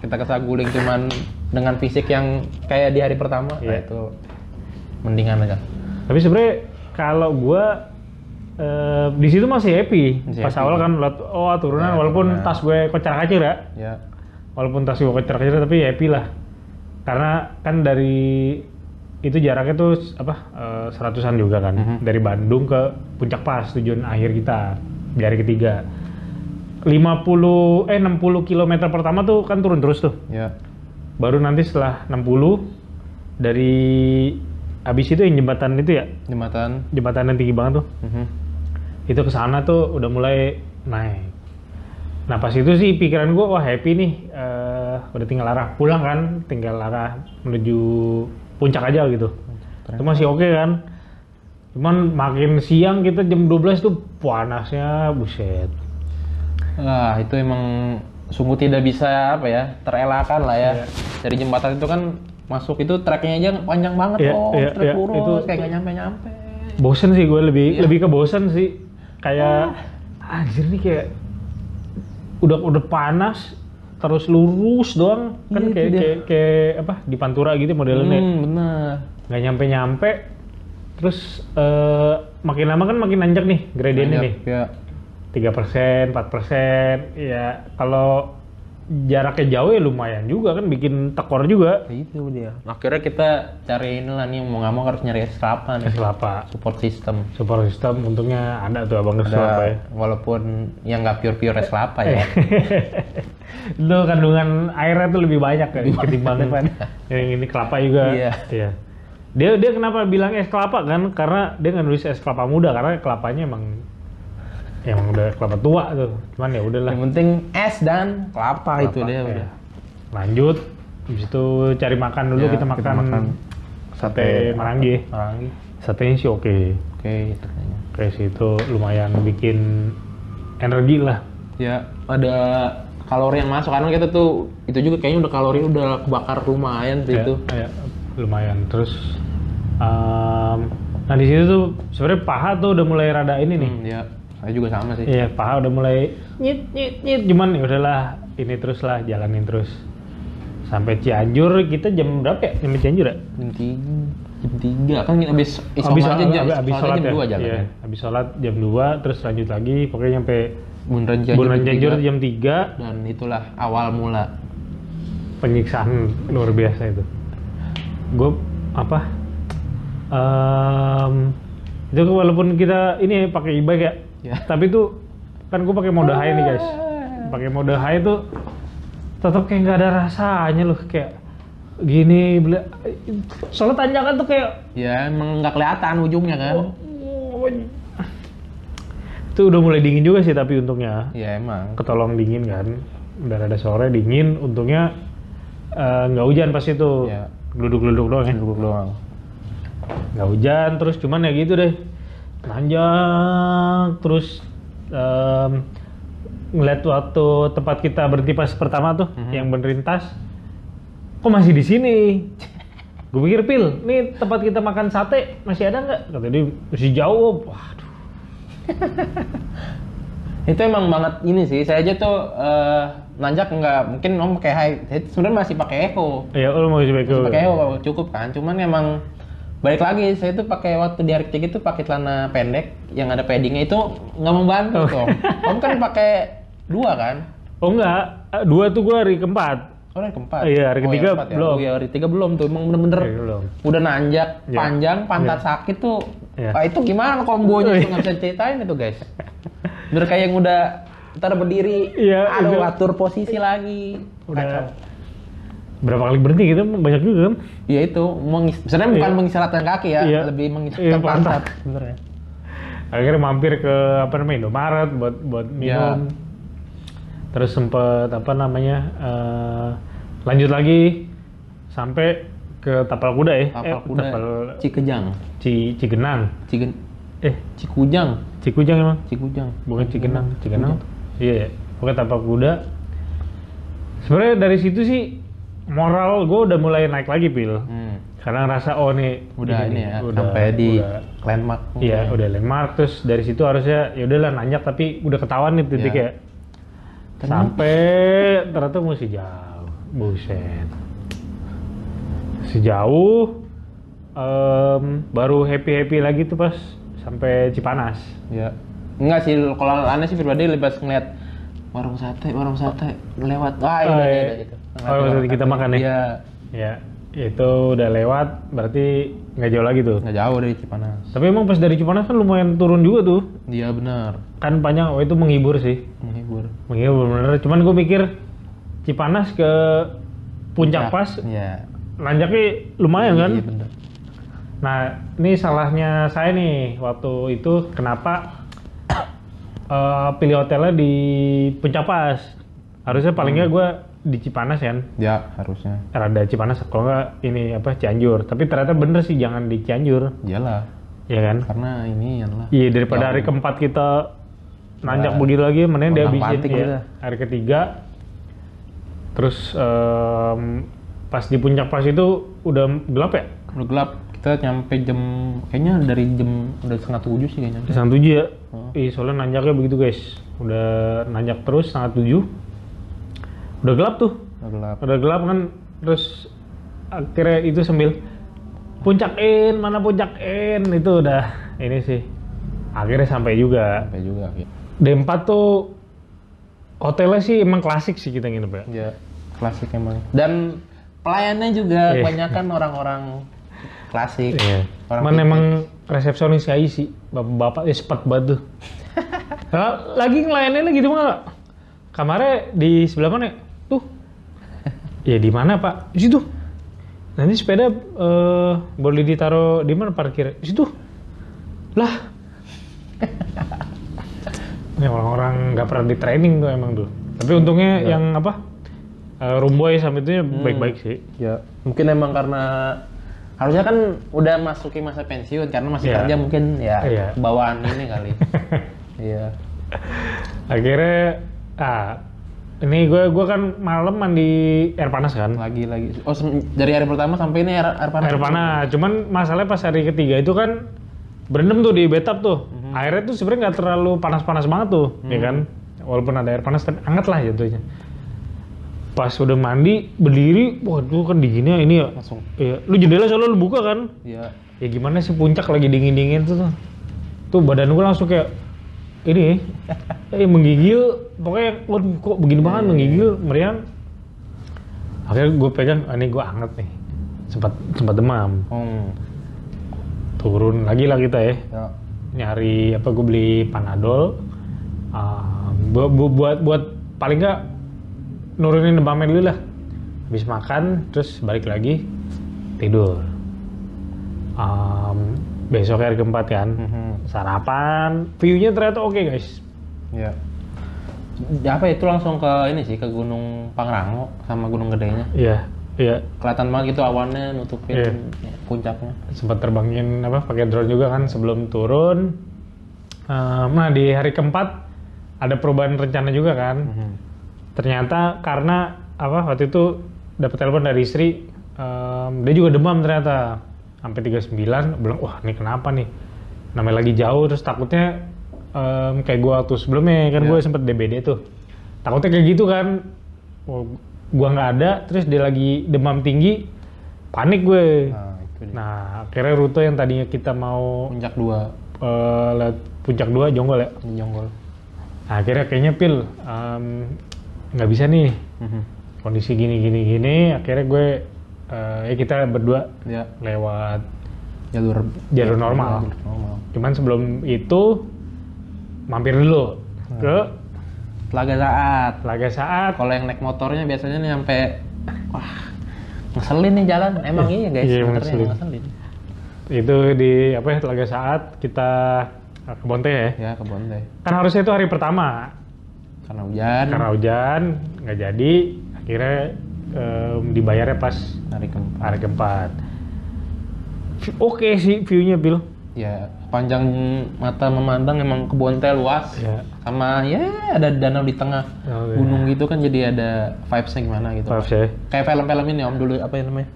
kita ke Saguling cuman dengan fisik yang kayak di hari pertama, itu mendingan aja. Tapi sebenarnya kalau gua di situ masih happy. Pas awal kan turunan walaupun tas gue kocar-kacir ya. Walaupun tas gue kocar-kacir tapi happy lah. Karena kan dari itu jaraknya tuh 100-an juga kan. Dari Bandung ke Puncak Pas, tujuan akhir kita di hari ketiga. 60 km pertama tuh kan turun terus tuh. Baru nanti setelah 60 dari habis itu yang jembatan itu ya, Jembatan. jembatan yang tinggi banget tuh. Itu ke sana tuh udah mulai naik. Nah pas itu sih pikiran gue, wah happy nih, udah tinggal arah pulang kan, tinggal arah menuju puncak aja gitu. Itu masih oke kan. Cuman makin siang kita jam 12 tuh panasnya buset. Wah, itu emang sungguh tidak bisa apa ya, terelakkan lah ya. Iya. Dari jembatan itu kan masuk itu treknya aja panjang banget trek lurus itu, kayak nggak nyampe-nyampe. Bosen sih gue, lebih ke bosen sih. Kayak anjir nih kayak udah panas terus lurus doang kan, kayak apa di Pantura gitu modelnya. Bener. Nggak nyampe terus makin lama kan makin nanjak nih gradiennya nih Ya. 3%, 4%. Ya kalau jaraknya jauh ya lumayan juga kan, bikin tekor juga. Itu dia. Akhirnya kita cari inilah nih, mau nggak mau harus nyari es kelapa nih. Es kelapa Support system untungnya ada tuh abang es kelapa ya. Walaupun yang nggak pure es kelapa ya. Itu kandungan airnya tuh lebih banyak ya ketimbang yang ini kelapa juga. Iya. Dia kenapa bilang es kelapa kan? Karena dia nggak nulis es kelapa muda karena kelapanya emang udah kelapa tua tuh. Cuman ya udahlah. Yang penting es dan kelapa itu dia udah. Lanjut, habis itu cari makan dulu, kita makan sate Marangi. Satenya sih oke. Oke, itu kayaknya. Oke sih, itu lumayan bikin energi lah. Ya, ada kalori yang masuk karena kita tuh itu juga kayaknya udah kalori udah kebakar lumayan tuh itu. Ya, lumayan. Terus nah di situ tuh sebenarnya paha tuh udah mulai rada ini nih. Ya, saya juga sama sih. Iya, paha udah mulai nyit, cuman ya udahlah, ini terus lah, jalanin terus. Sampai Cianjur, kita jam berapa ya? Sampai Cianjur ya? Jam 3 kan habis sholat jam 2 jalan. Iya, habis sholat jam 2 terus lanjut lagi, pokoknya sampai Bundaran Cianjur jam 3. Dan itulah awal mula Penyiksaan luar biasa itu. Gue itu walaupun kita ini pakai e-bike ya, tapi tuh kan gue pakai mode high nih guys. Pakai mode high tuh tetap kayak nggak ada rasanya loh, kayak gini. Soalnya tanjakan tuh kayak ya emang nggak kelihatan ujungnya kan. Itu udah mulai dingin juga sih, tapi untungnya ya emang ketolong dingin kan, udah ada sore dingin, untungnya nggak hujan pas itu. Ya. Duduk doang ya. Duduk doang. Nggak hujan, terus cuman ya gitu deh, nanjak terus. Ngeliat waktu tempat kita berhenti pas pertama tuh, yang benerin tas, kok masih di sini? Gue pikir, Pil, nih tempat kita makan sate masih ada nggak? Kata dia masih jauh. Waduh. Itu emang banget ini sih. Saya aja tuh nanjak nggak mungkin om pakai high. Saya sebenarnya masih pakai eco. Iya, lo mau pakai eco. Pakai eco cukup kan. Cuman emang balik lagi, saya tuh pakai waktu di Arctic itu pakai celana pendek yang ada paddingnya, itu nggak membantu tuh. Om kan pakai 2 kan? Oh enggak, 2 tuh gue hari keempat. Oh, hari keempat. Iya, hari ketiga belum. Iya, hari 3 belum tuh. Emang bener-bener udah nanjak, panjang, pantat sakit tuh. Wah, itu gimana kombonya tuh, nggak bisa ceritain itu guys. Bener kayak yang udah ntar berdiri, aduh atur posisi lagi. Udah berapa kali berhenti gitu, banyak juga kan? Iya itu, sebenarnya bukan mengisyaratkan kaki ya, lebih mengisyaratkan pantat sebenarnya. Akhirnya mampir ke Indomaret buat minum. Terus sempet lanjut lagi sampai ke Tapal Kuda ya. Tapal Kuda. Cikejang. Cigenang. Cikujang. Cikujang emang? Cikujang. Bukan Cigenang. Cigenang. Iya. Pokoknya Tapal Kuda. Sebenarnya dari situ sih moral gue udah mulai naik lagi, Pil. Karena ngerasa nih udah ini ya, sampai di landmark. Iya, udah landmark. Terus dari situ harusnya ya udahlah nanjak, tapi udah ketahuan nih titiknya. Sampai ternyata masih jauh. Buset. Sejauh baru happy lagi tuh pas sampai Cipanas. Ya. Enggak sih, kalau aneh sih pribadi lebih pas ngeliat warung sate lewat. Wah, iya gitu. Warung sate kita makan ya. Iya. Ya, itu udah lewat, berarti nggak jauh lagi tuh. Nggak jauh dari Cipanas. Tapi emang pas dari Cipanas kan lumayan turun juga tuh. Iya benar. Kan panjang, itu menghibur sih. Menghibur bener. Cuman gue mikir Cipanas ke puncak pas, Iya. nanjaknya lumayan kan. Iya bener. Nah, ini salahnya saya nih waktu itu kenapa pilih hotelnya di Puncak Pas. Harusnya paling nggak gue di Cipanas kan. Ya, harusnya. Rada Cipanas, kalau nggak ini apa Cianjur. Tapi ternyata bener sih jangan di Cianjur. Iyalah. Iya kan? Karena ini adalah. Iya, daripada hari keempat kita nanjak begitu lagi, mending dia habisin ya. Hari ketiga. Terus pas di Puncak Pas itu udah gelap ya? Udah gelap. Kita nyampe kayaknya dari jam udah 6:30 sih kayaknya. 6:30 ya? Ih, soalnya nanjaknya begitu guys. Udah nanjak terus 6:30. Udah gelap tuh. Udah gelap kan. Terus akhirnya itu sambil Puncak Inn, mana Puncak Inn, itu udah ini sih. Akhirnya sampai juga. Ya. D4 tuh hotelnya sih emang klasik sih kita nginep ya. Iya, klasik emang. Dan pelayannya juga kebanyakan orang-orang klasik. Iya. Cuman emang resepsionis kayak sih, bapak-bapak cepat banget tuh. Lagi ngelayaninnya gitu mah. Kamarnya di sebelah mana? Tuh. Ya di mana Pak? Di situ. Nanti sepeda boleh ditaruh di mana parkir? Di situ. Lah. Ini orang-orang nggak pernah di training tuh emang tuh. Tapi untungnya yang apa? Rumboy sama itu baik-baik sih. Ya, mungkin emang karena harusnya kan udah masukin masa pensiun karena masih kerja mungkin ya bawaan ini kali. Iya. Akhirnya ini gue kan malam mandi air panas kan. Lagi. Oh, dari hari pertama sampai ini air panas. Air panas. Cuman masalahnya pas hari ketiga itu kan berendam tuh di bathtub tuh. Airnya tuh sebenarnya nggak terlalu panas-panas banget tuh, ya kan? Walaupun ada air panas tapi hangat lah jatuhnya. Pas udah mandi, berdiri, waduh kan dinginnya ini ya. Langsung. Iya, lu jendela soalnya lu buka kan? Iya. Ya gimana sih Puncak lagi dingin-dingin tuh. Tuh badan gue langsung kayak ini, menggigil. Pokoknya waduh kok begini banget menggigil, meriang. Akhirnya gue pegang, ini gue anget nih. Sempat demam. Turun lagi lah kita ya. Nyari apa, gue beli Panadol. Buat paling nggak nurunin demamnya dulu lah. Habis makan terus balik lagi tidur. Besok hari keempat kan, sarapan, view-nya ternyata oke guys. Iya. Apa itu langsung ke ini sih, ke Gunung Pangrango sama Gunung Gedenya. Iya. Kelihatan banget gitu awannya nutupin puncaknya. Sempat terbangin apa pakai drone juga kan sebelum turun. Nah di hari keempat ada perubahan rencana juga kan. Ternyata karena apa waktu itu dapat telepon dari istri, dia juga demam ternyata sampai 39. Bilang wah ini kenapa nih? Namanya lagi jauh terus takutnya kayak gua waktu sebelumnya kan gue sempet DBD tuh. Takutnya kayak gitu kan. Gua nggak ada, terus dia lagi demam tinggi, panik gue. Nah, akhirnya rute yang tadinya kita mau Puncak 2, lewat Puncak 2 Jonggol ya. Jonggol. Nah, akhirnya kayaknya Pil nggak bisa nih. Kondisi gini. Akhirnya gue kita berdua lewat jalur normal. Cuman sebelum itu mampir dulu ke Telaga Saat. Kalau yang naik motornya biasanya nih sampai wah ngeselin nih jalan. Emang iya guys, sebenarnya ngeselin. Itu di apa ya Telaga Saat kita ke Bonte ya? Ya ke Bonte. Kan harusnya itu hari pertama. Karena hujan nggak jadi. Akhirnya dibayarnya pas hari keempat. Oke sih view-nya Bil. Ya panjang mata memandang emang kebun teh luas. Sama ya ada danau di tengah gunung gitu kan, jadi ada vibes-nya gimana gitu. Vibes-nya. Kayak film-film ini Om, dulu apa yang namanya?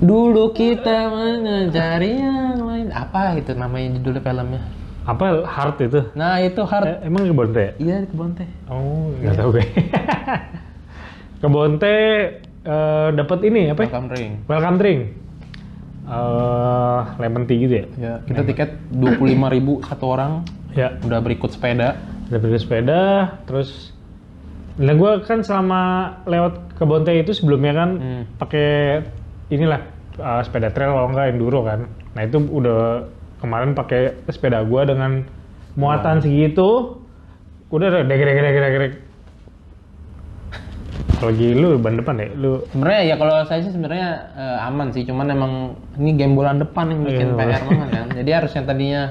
Dulu kita mencari yang lain. Apa itu namanya judul filmnya? Apa Heart itu? Nah itu Heart. Emang kebun teh? Iya kebun teh. Oh nggak tahu gue. Kebun teh dapat ini apa? Welcome drink. Lemon tea gitu ya? Ya, kita tiket 25.000 satu orang. Ya. Udah berikut sepeda. Terus nah gue kan selama lewat kebun teh itu sebelumnya kan pakai inilah sepeda trail kalau nggak enduro kan. Nah itu udah kemarin pakai sepeda gue dengan muatan segitu, udah degrek. Apalagi lu ban depan ya, lu Sebenarnya ya kalau saya sih sebenarnya aman sih, cuman emang ini game bulan depan yang bikin PR banget kan. Jadi harus yang tadinya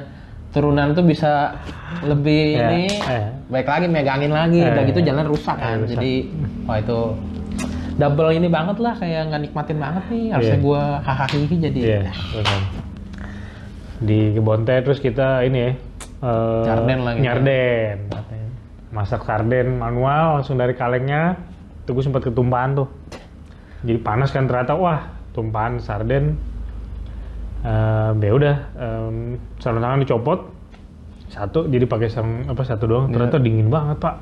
turunan tuh bisa lebih ini baik lagi, megangin lagi, udah gitu jalan rusak kan. Rusak. Jadi wah itu double ini banget lah, kayak nggak nikmatin banget nih. Harusnya gua hahaha jadi. benar. Di kebun teh terus kita ini ya Sarden lagi. Nyarden. Masak sarden manual langsung dari kalengnya. Itu gue sempat ketumpahan tuh. Jadi panas kan ternyata, wah tumpahan sarden. Ya udah, sarung tangan dicopot satu, jadi pakai sarung apa satu doang. Ternyata dingin banget pak,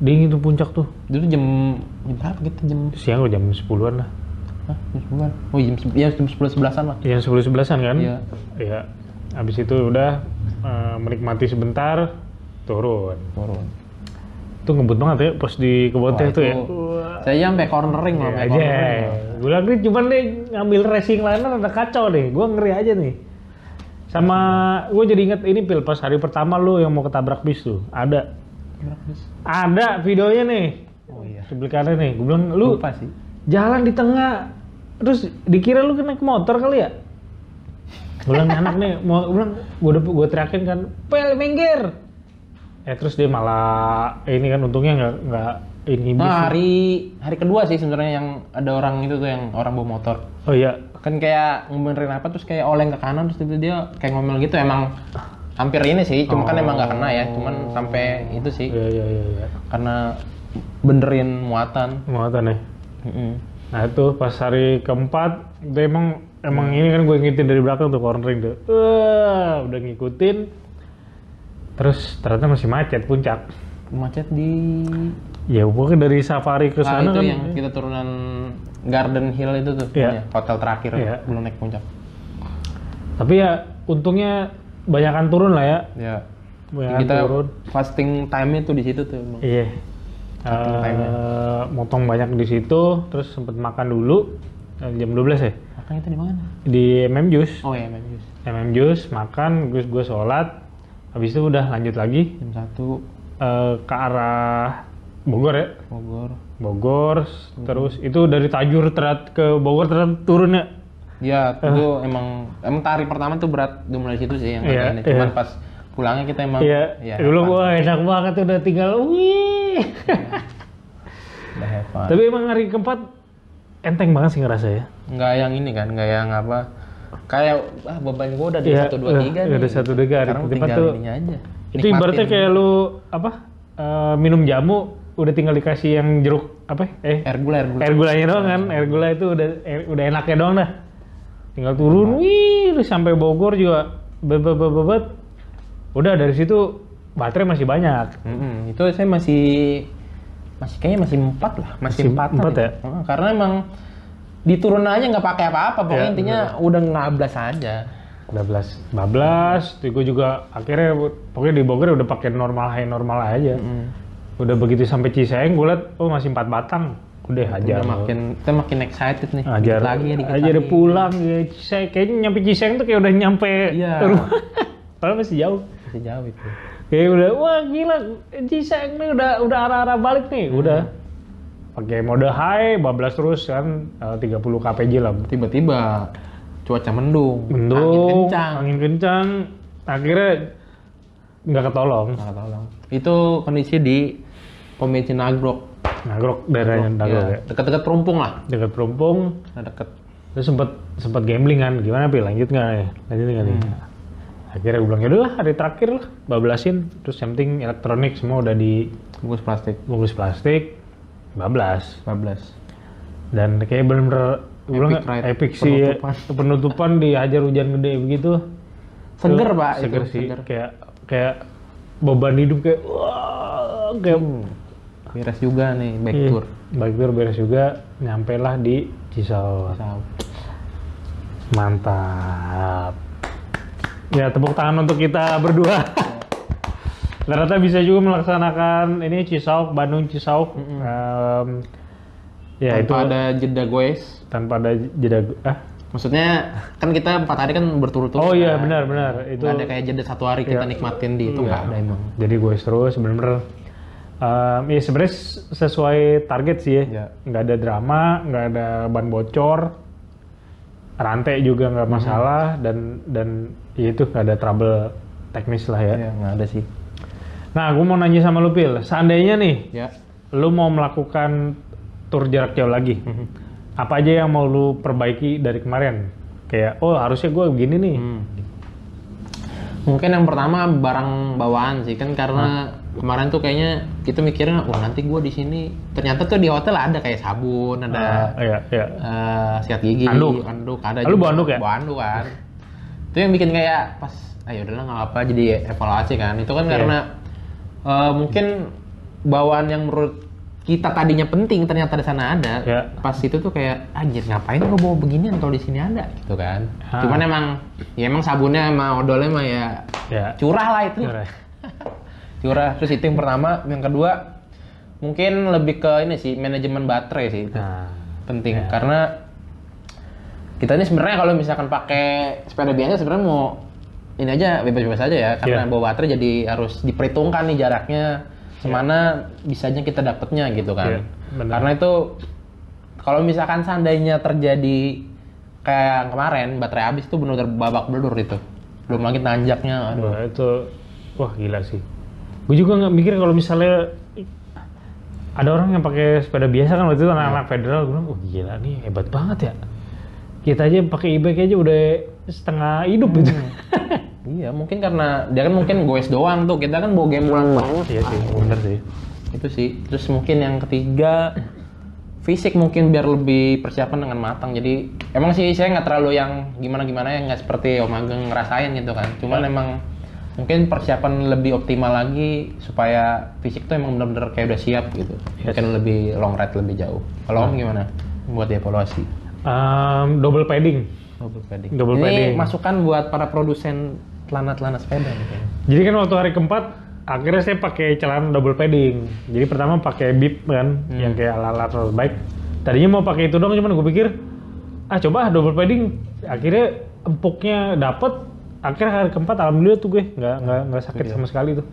dingin tuh puncak tuh. Dulu jam berapa gitu, jam Siang lo jam 10-an lah. Hah? Jam 10-an? Oh jam 10-11an lah. Jam 10-11an kan? Iya. Iya. Habis itu udah menikmati sebentar, turun. Itu ngebut banget ya pas di kebun teh tuh ya. Saya sampai cornering loh, sampai aja. cornering. Gue lagi cuman deh ngambil racing liner ada kacau deh. Gue ngeri aja nih. Sama gue jadi inget ini Pil, pas hari pertama lu yang mau ketabrak bis tuh. Ada videonya nih. Oh iya. Cuplikannya nih. Gue bilang lu Lupa sih. jalan di tengah. Terus dikira lu naik motor kali ya? Gue bilang anak nih, gue teriakin kan, Pel minggir. Terus dia malah ini kan untungnya nggak ini bis. Nah, hari kedua sih sebenarnya yang ada orang itu tuh, yang orang bawa motor. Oh iya. Kan kayak ngebenerin apa terus kayak oleng ke kanan, terus tiba dia kayak ngomel gitu, emang hampir ini sih, cuma kan emang nggak kena ya, cuman sampai itu sih. Iya. Karena benerin muatan. Muatan ya. Nah itu pas hari keempat, dia emang ini kan gue ngikutin dari belakang tuh cornering tuh. Udah ngikutin. Terus ternyata masih macet puncak. Macet di... Ya pokoknya dari Safari ke sana itu kan. yang kita turunan Garden Hill itu tuh, hotel terakhir, belum naik puncak. Tapi ya untungnya banyakan turun lah ya. Ya. Banyakan Kita turun. fasting time-nya tuh di situ tuh emang. Iya. Motong banyak di situ, terus sempet makan dulu jam 12 ya. Makan itu di mana? Di MM Juice. Oh iya, MM Juice. MM Juice makan, gue sholat. Habis itu udah lanjut lagi Jam 1 ke arah Bogor ya. Bogor, terus itu dari Tajur ke Bogor ternyata turunnya. Iya, itu emang tari pertama tuh berat dimulai situ sih yang ini. Cuman pas pulangnya kita emang dulu gua enak banget udah tinggal wih. Udah have fun. Tapi emang hari keempat enteng banget sih ngerasa ya. Nggak yang ini kan, nggak yang apa. Kayak beban gua udah di 1 2 3 nih. Udah 1 2 3 hari keempat tuh. Aja. Itu ibaratnya kayak lu minum jamu udah tinggal dikasih yang jeruk air gulanya doang kan. Air gula itu udah enaknya doang dah. Tinggal turun, terus sampai Bogor juga bebet. Udah dari situ baterai masih banyak. Itu saya kayaknya masih 4 lah, masih 4 ya. Karena emang di turun aja nggak pakai apa-apa, pokoknya intinya udah ngablas aja. Bablas, tuh gue juga akhirnya pokoknya di Bogor udah pakai normal aja. Udah begitu sampai Ciseeng gue liat, masih 4 batang. Udah aja. Kita makin excited nih. Ajar lagi pulang ya. Kayaknya nyampe Ciseeng tuh kayak udah nyampe rumah. Padahal masih jauh. Itu. Kayak udah, wah gila, Ciseeng nih udah arah-arah balik nih. Udah pakai mode high, bablas terus kan 30 kpj lah. Tiba-tiba cuaca mendung, angin kencang. Akhirnya nggak ketolong. Itu kondisi di pom bensin Nagrog daerahnya Nagrog ya. Dekat-dekat Perumpung lah. Dekat Perumpung. Dekat. Terus sempat gambling kan, gimana Pi? Lanjut nggak nih? Akhirnya gue bilang ya udahlah hari terakhir lah, bablasin. Terus yang penting elektronik semua udah di bungkus plastik, bablas. Dan kayak bener-bener epic sih ya. Penutupan dihajar hujan gede begitu. Seger Pak. Seger sih. Kayak beban hidup kayak beres juga nih back tour beres juga, nyampe lah di Cisauk. Mantap. Ya tepuk tangan untuk kita berdua. Ternyata bisa juga melaksanakan ini Bandung Cisauk. Ya tanpa ada jeda goes. Maksudnya kan kita 4 hari kan berturut-turut. Oh iya benar. Itu ada kayak jeda 1 hari kita nikmatin di itu nggak ada emang. Jadi goes terus bener-bener Ya sebenarnya sesuai target sih ya. Ya. Nggak ada drama, nggak ada ban bocor, rantai juga nggak masalah, dan ya itu nggak ada trouble teknis lah ya. Ya, nggak ada sih. Nah, gue mau nanya sama lu, Pil. Seandainya nih, Ya. lu mau melakukan tur jarak jauh lagi, apa aja yang mau lu perbaiki dari kemarin? Kayak, oh harusnya gue begini nih. Mungkin yang pertama barang bawaan sih kan, karena kemarin tuh kayaknya kita mikirnya, wah nanti gue di sini ternyata tuh di hotel ada kayak sabun, ada Iya. sikat gigi, anduk ada. Lu juga. bawa anduk ya? Bawa anduk kan. Itu yang bikin kayak pas, ayo udahlah nggak apa, jadi evaluasi kan. Itu kan karena mungkin bawaan yang menurut kita tadinya penting ternyata di sana ada. Ya. Pas itu tuh kayak anjir ngapain gue bawa beginian kalau di sini ada gitu kan. Cuman emang sabunnya sama odolnya mah ya curah lah itu. Curah. Terus itu yang pertama, yang kedua mungkin lebih ke ini sih, manajemen baterai sih itu. Penting karena kita ini sebenarnya kalau misalkan pakai sepeda biasa sebenarnya mau ini aja bebas-bebas aja ya, karena bawa baterai jadi harus diperhitungkan nih jaraknya semana bisanya kita dapetnya gitu kan. Karena itu kalau misalkan seandainya terjadi kayak kemarin baterai habis tuh benar-benar babak belur itu. Belum lagi nanjaknya. Wah itu, wah gila sih. Gue juga nggak mikir kalau misalnya ada orang yang pakai sepeda biasa kan, waktu itu anak-anak federal, gue bilang, oh gila nih hebat banget ya. Kita aja pakai e-bike aja udah setengah hidup gitu. Iya, mungkin karena dia kan mungkin goes doang tuh, kita kan bawa gembulan banget. Iya sih, bener sih. Itu sih. Terus mungkin yang ketiga, fisik mungkin biar lebih persiapan dengan matang. Jadi emang sih saya nggak terlalu yang gimana-gimana ya, nggak seperti Om Ageng ngerasain gitu kan. Cuman emang mungkin persiapan lebih optimal lagi supaya fisik tuh emang benar-benar kayak udah siap gitu. Mungkin lebih long ride lebih jauh. Kalau Om gimana buat dievaluasi? Double padding. Double Ini padding. masukan buat para produsen celana sepeda gitu. Jadi kan waktu hari keempat akhirnya saya pakai celana double padding. Jadi pertama pakai bib kan, yang kayak ala-ala road bike. Tadinya mau pakai itu dong, cuman gue pikir coba double padding. Akhirnya empuknya dapet. Akhirnya hari keempat alhamdulillah tuh gue nggak sakit sama sekali tuh.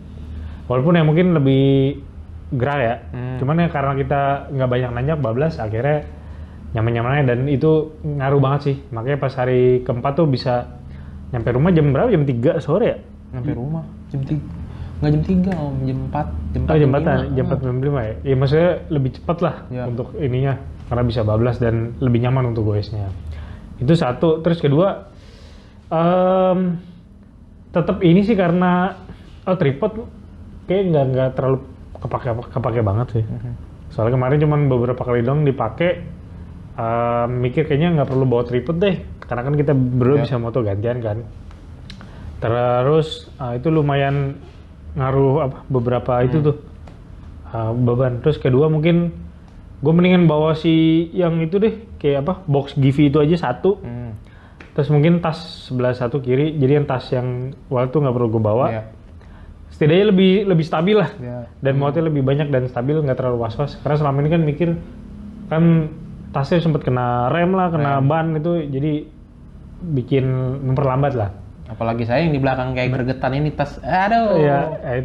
Walaupun ya mungkin lebih gerah ya. Cuman ya karena kita nggak banyak nanjak bablas, akhirnya nyaman-nyamannya, dan itu ngaruh banget sih. Makanya pas hari keempat tuh bisa nyampe rumah jam berapa? Jam 3 sore ya? Nyampe rumah jam 3. Nggak jam 3 Om, jam 4. Jam 4 jam 5 ya? Ya maksudnya lebih cepat lah untuk ininya. Karena bisa bablas dan lebih nyaman untuk goesnya. Itu satu. Terus kedua, tetap ini sih karena tripod kayak nggak terlalu kepake banget sih. Soalnya kemarin cuman beberapa kali dong dipakai. Mikir kayaknya nggak perlu bawa tripod deh, karena kan kita berdua bisa moto gantian kan. Terus itu lumayan ngaruh beberapa itu tuh beban. Terus kedua mungkin gue mendingan bawa si yang itu deh, kayak box Givi itu aja satu. Terus mungkin tas sebelah satu kiri, jadi yang tas yang waktu nggak perlu gue bawa. Setidaknya lebih stabil lah, dan muatnya lebih banyak dan stabil, nggak terlalu was-was. Karena selama ini kan mikir kan tasnya sempat kena rem lah, kena ban itu, jadi bikin memperlambat lah. Apalagi saya yang di belakang kayak bergetan ini tas, aduh. Iya,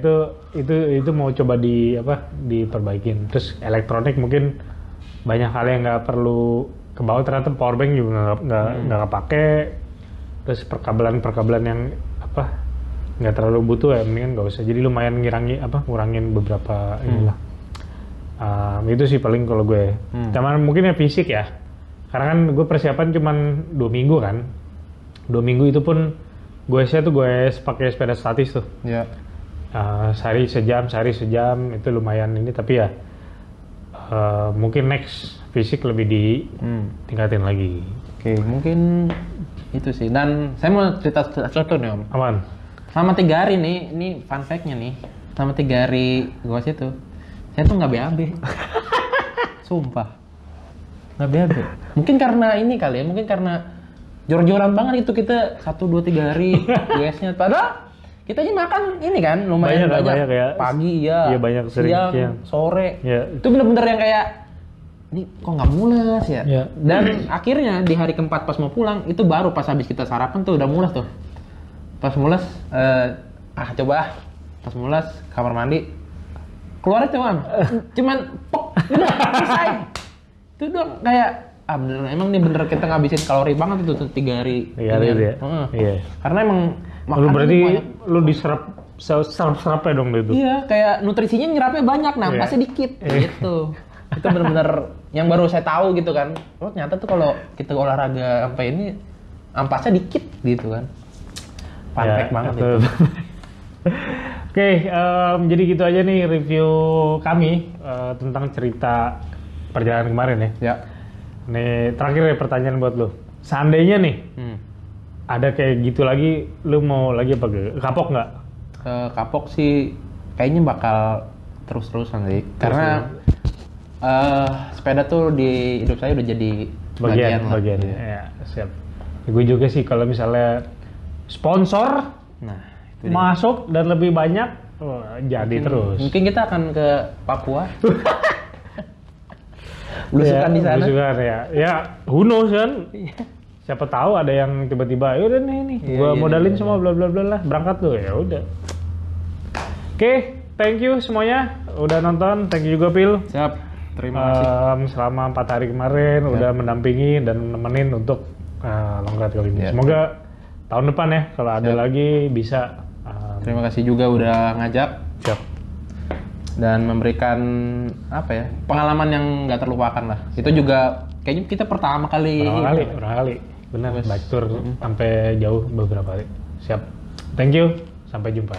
itu mau coba diperbaikin. Terus elektronik mungkin banyak hal yang nggak perlu ke bawah, ternyata powerbank juga nggak kepake. Terus perkabelan yang nggak terlalu butuh ya, mendingan nggak usah. Jadi lumayan ngurangin beberapa inilah. Itu sih paling kalau gue. Cuman mungkin ya fisik ya. Karena kan gue persiapan cuman 2 minggu kan. 2 minggu itu pun gue pakai sepeda statis tuh. Sehari sejam itu lumayan ini, tapi ya mungkin next fisik lebih ditingkatin lagi. Oke, mungkin itu sih. Dan saya mau cerita sesuatu nih Om. Aman. Selama 3 hari nih, ini fun fact-nya nih. Selama 3 hari gue situ, saya tuh nggak BAB. Sumpah. Nggak BAB. Mungkin karena ini kali ya, mungkin karena jor-joran banget itu kita 1, 2, 3 hari US-nya. Padahal kita aja makan ini kan lumayan banyak ya. Pagi ya, banyak siang, sore. Itu bener-bener yang kayak, ini kok nggak mules ya? Dan akhirnya di hari keempat pas mau pulang, itu baru pas habis kita sarapan tuh udah mules tuh. Pas mules, pas mules kamar mandi, keluarnya cuman pok, udah selesai. Itu dong kayak bener emang nih bener kita ngabisin kalori banget itu 3 hari. 3 hari ya. Iya. Karena emang lu berarti lu diserap serap-serapnya dong itu. Iya, kayak nutrisinya nyerapnya banyak, nampasnya dikit gitu. Itu bener-bener yang baru saya tahu gitu kan. Oh ternyata tuh kalau kita olahraga sampai ini ampasnya dikit gitu kan. Fun fact banget itu. Oke, jadi gitu aja nih review kami tentang cerita perjalanan kemarin ya. Ya. Nih terakhir ya pertanyaan buat lu. Seandainya nih ada kayak gitu lagi, lu mau lagi apa? Kapok nggak? Kapok sih kayaknya bakal terus-terusan sih. Karena sepeda tuh di hidup saya udah jadi bagian. Ya, siap. Gue juga sih kalau misalnya sponsor masuk dan lebih banyak, jadi terus. Mungkin kita akan ke Papua. Belusukan di sana. Belusukan ya. Ya, who knows kan? Siapa tahu ada yang tiba-tiba, yaudah nih, gua modalin semua bla bla bla lah, berangkat tuh ya udah. Oke, thank you semuanya udah nonton, thank you juga Pil. Siap, terima kasih. Selama 4 hari kemarin udah mendampingi dan nemenin untuk long ride kali ini. Semoga tahun depan ya kalau ada lagi bisa. Terima kasih juga udah ngajak. Siap. Dan memberikan pengalaman yang nggak terlupakan lah. Itu juga kayaknya kita pertama kali. Benar, bike tour sampai jauh beberapa kali. Siap. Thank you. Sampai jumpa.